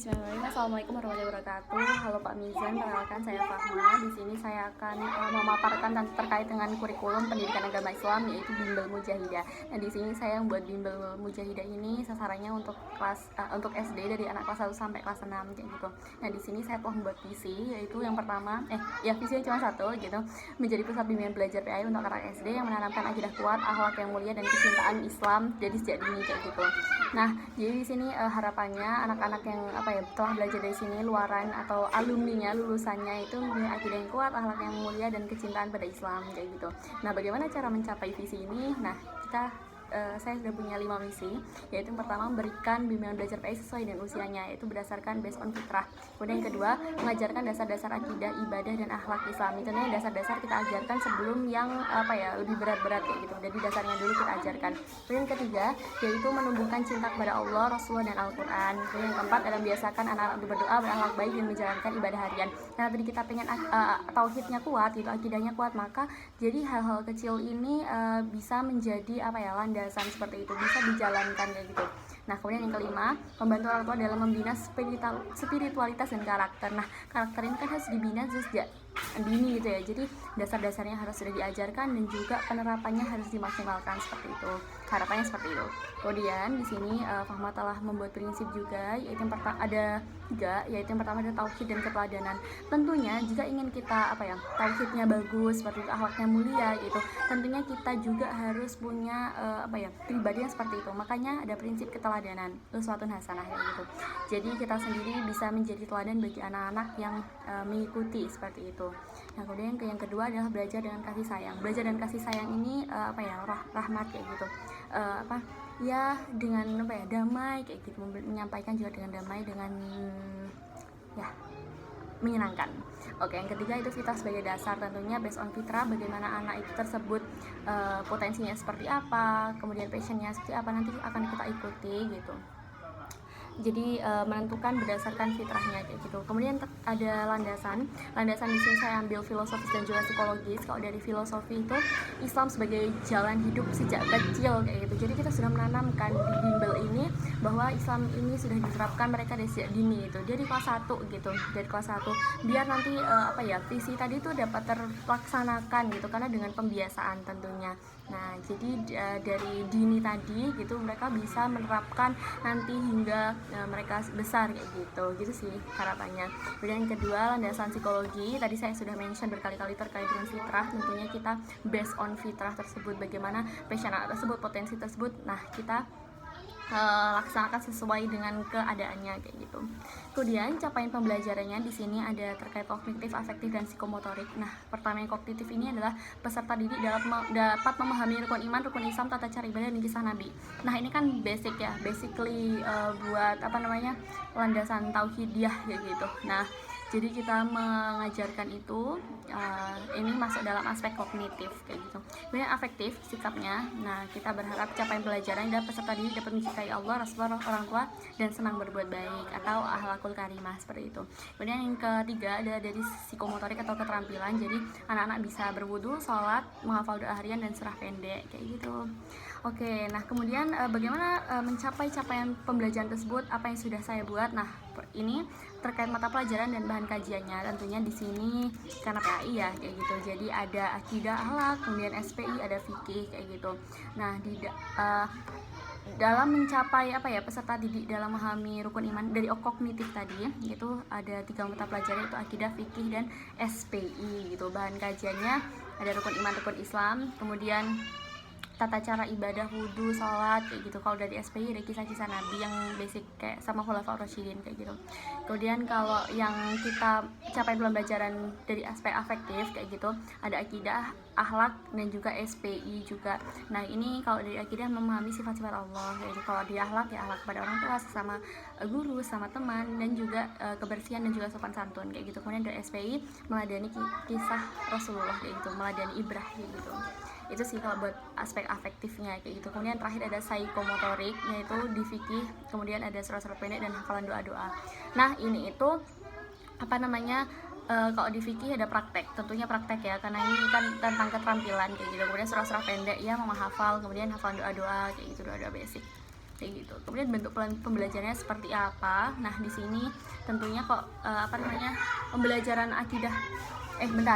Bismillahirrahmanirrahim. Assalamualaikum warahmatullahi wabarakatuh. Halo Pak Mizan, perkenalkan saya Fahma. Di sini saya akan memaparkan terkait dengan kurikulum pendidikan agama Islam, yaitu Bimbel Mujahidah. Nah, di sini saya membuat Bimbel Mujahidah ini sasarannya untuk untuk SD dari anak kelas 1 sampai kelas 6 kayak gitu. Nah, di sini saya telah membuat visi, yaitu yang pertama, visinya cuma satu gitu, menjadi pusat bimbingan belajar PAI untuk anak SD yang menanamkan akidah kuat, akhlak yang mulia dan kecintaan Islam dari sejak dini kayak gitu. Nah, jadi di sini harapannya anak-anak yang telah belajar dari sini, luaran atau alumninya, lulusannya itu punya akidah yang kuat, akhlak yang mulia dan kecintaan pada Islam kayak gitu. Nah, bagaimana cara mencapai visi ini? Nah, saya sudah punya 5 misi, yaitu yang pertama memberikan bimbingan belajar PAI sesuai dengan usianya, yaitu berdasarkan based on fitrah. Kemudian yang kedua, mengajarkan dasar-dasar akidah, ibadah dan akhlak Islam. Itu nih dasar-dasar kita ajarkan sebelum yang lebih berat-berat kayak gitu. Jadi dasarnya dulu kita ajarkan. Kemudian yang ketiga, yaitu menumbuhkan cinta kepada Allah, Rasulullah dan Al-Quran. Kemudian yang keempat adalah membiasakan anak-anak berdoa, berakhlak baik dan menjalankan ibadah harian. Nah, tadi kita pengen tauhidnya kuat, gitu, akidahnya kuat, maka jadi hal-hal kecil ini bisa menjadi landasan seperti itu, bisa dijalankan kayak gitu. Nah, kemudian yang kelima, membantu orang tua dalam membina spiritualitas dan karakter. Nah, karakter ini kan harus dibina sejak dini gitu ya. Jadi dasar-dasarnya harus sudah diajarkan dan juga penerapannya harus dimaksimalkan seperti itu. Harapannya seperti itu. Kemudian di sini Fahma telah membuat prinsip juga, yaitu yang pertama ada 3, yaitu yang pertama ada tauhid dan keteladanan. Tentunya jika ingin kita tauhidnya bagus, seperti itu, akhlaknya mulia gitu, tentunya kita juga harus punya pribadi yang seperti itu. Makanya ada prinsip keteladanan, uswatun hasanah ya gitu. Jadi kita sendiri bisa menjadi teladan bagi anak-anak yang mengikuti seperti itu. Nah, kemudian yang kedua adalah belajar dengan kasih sayang. Belajar dan kasih sayang ini rahmat kayak gitu. Dengan damai kayak gitu, menyampaikan juga dengan damai, dengan menyenangkan. Oke, yang ketiga itu fitrah sebagai dasar, tentunya based on fitrah, bagaimana anak itu tersebut potensinya seperti apa, kemudian passionnya seperti apa, nanti akan kita ikuti gitu. Jadi menentukan berdasarkan fitrahnya kayak gitu. Kemudian ada landasan di sini saya ambil filosofis dan juga psikologis. Kalau dari filosofi itu Islam sebagai jalan hidup sejak kecil kayak gitu. Jadi kita sudah menanamkan di bimbel ini bahwa Islam ini sudah diterapkan mereka dari sejak dini itu. Jadi kelas 1 gitu, dari kelas 1 biar nanti visi tadi itu dapat terlaksanakan gitu, karena dengan pembiasaan tentunya. Nah, jadi dari dini tadi gitu mereka bisa menerapkan nanti hingga mereka besar kayak gitu sih harapannya. Kemudian yang kedua, landasan psikologi. Tadi saya sudah mention berkali-kali terkait dengan fitrah. Tentunya kita based on fitrah tersebut, bagaimana passion tersebut, potensi tersebut. Nah, kita laksanakan sesuai dengan keadaannya kayak gitu. Kemudian capaian pembelajarannya di sini ada terkait kognitif, afektif dan psikomotorik. Nah, pertama yang kognitif ini adalah peserta didik dapat memahami rukun iman, rukun Islam, tata cara ibadah dan kisah Nabi. Nah, ini kan basic ya, basically buat landasan tauhidiyah kayak gitu. Nah, jadi kita mengajarkan itu, ini masuk dalam aspek kognitif kayak gitu. Kemudian afektif, sikapnya. Nah, kita berharap capaian pelajaran dan peserta didik dapat mencintai Allah, Rasulullah, orang tua, dan senang berbuat baik atau akhlakul karimah seperti itu. Kemudian yang ketiga ada dari psikomotorik atau keterampilan. Jadi anak-anak bisa berwudu, sholat, menghafal doa harian dan surah pendek kayak gitu. Oke, nah kemudian bagaimana mencapai capaian pembelajaran tersebut? Apa yang sudah saya buat? Nah, ini terkait mata pelajaran dan bahan kajiannya. Tentunya di sini karena PAI ya kayak gitu. Jadi ada akidah, akhlak, kemudian SPI, ada fikih kayak gitu. Nah, dalam mencapai peserta didik dalam memahami rukun iman dari kognitif tadi itu ada 3 mata pelajaran, itu akidah, fikih dan SPI gitu. Bahan kajiannya ada rukun iman, rukun Islam, kemudian tata cara ibadah, wudhu, sholat kayak gitu. Kalau dari SPI ada kisah-kisah Nabi yang basic kayak sama Khulafaur Rasyidin kayak gitu. Kemudian kalau yang kita capai dalam pembelajaran dari aspek afektif kayak gitu ada akidah, akhlak dan juga SPI juga. Nah, ini kalau dari akidah memahami sifat-sifat Allah, jadi kalau di akhlak ya akhlak kepada orang tua, sesama guru, sama teman, dan juga kebersihan dan juga sopan santun kayak gitu. Kemudian dari SPI meladani kisah Rasulullah kayak gitu, meladani ibrah kayak gitu. Itu sih kalau buat aspek afektifnya kayak gitu. Kemudian terakhir ada psikomotorik, yaitu di fikih, kemudian ada surat-surat pendek dan hafalan doa-doa. Nah, ini itu kalau di fikih ada praktek, tentunya praktek ya, karena ini kan tentang keterampilan kayak gitu. Kemudian surah-surah pendek ya menghafal, kemudian hafalan doa-doa kayak gitu, doa-doa basic. kayak gitu. Kemudian bentuk pembelajarannya seperti apa. Nah di sini tentunya kok pembelajaran akidah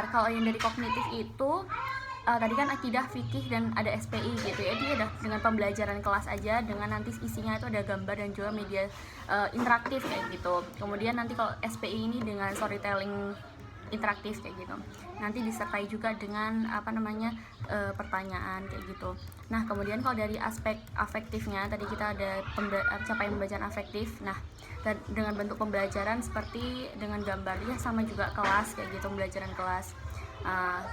kalau yang dari kognitif itu tadi kan akidah, fikih, dan ada SPI gitu ya. Jadi ada dengan pembelajaran kelas aja, dengan nanti isinya itu ada gambar dan juga media interaktif kayak gitu. Kemudian nanti kalau SPI ini dengan storytelling interaktif kayak gitu. Nanti disertai juga dengan pertanyaan kayak gitu. Nah kemudian kalau dari aspek afektifnya tadi kita ada capaian pembelajaran afektif. Nah dengan bentuk pembelajaran seperti dengan gambar ya, sama juga kelas kayak gitu, pembelajaran kelas.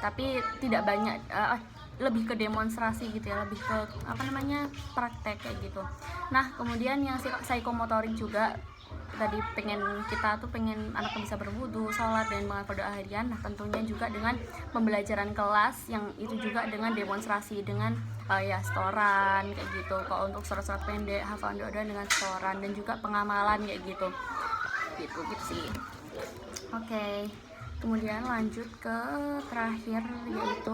Tapi tidak banyak, lebih ke demonstrasi gitu ya, lebih ke praktek kayak gitu. Nah kemudian yang psikomotorik juga tadi kita pengen anak bisa berwudu, sholat, dan menghafal doa harian. Nah tentunya juga dengan pembelajaran kelas yang itu juga dengan demonstrasi dengan setoran kayak gitu. Kalau untuk surat-surat pendek, hafalan doa dengan setoran, dan juga pengamalan kayak gitu sih. Oke. Kemudian lanjut ke terakhir, yaitu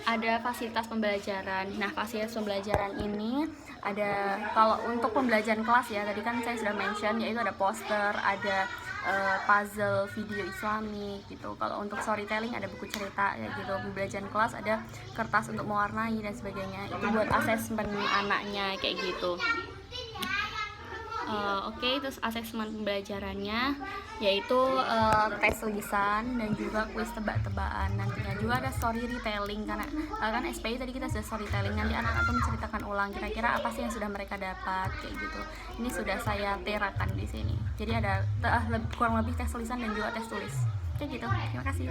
ada fasilitas pembelajaran. Nah fasilitas pembelajaran ini ada, kalau untuk pembelajaran kelas ya tadi kan saya sudah mention, yaitu ada poster, ada puzzle, video islami gitu. Kalau untuk storytelling ada buku cerita kayak gitu. Pembelajaran kelas ada kertas untuk mewarnai dan sebagainya, itu buat asesmen anaknya kayak gitu. Oke, terus asesmen pembelajarannya yaitu tes lisan dan juga kuis tebak-tebakan. Nantinya juga ada story retelling, karena kan SPI tadi kita sudah storytelling, nanti anak-anak menceritakan ulang kira-kira apa sih yang sudah mereka dapat kayak gitu. Ini sudah saya terakan di sini. Jadi ada kurang lebih tes lisan dan juga tes tulis kayak gitu. Terima kasih.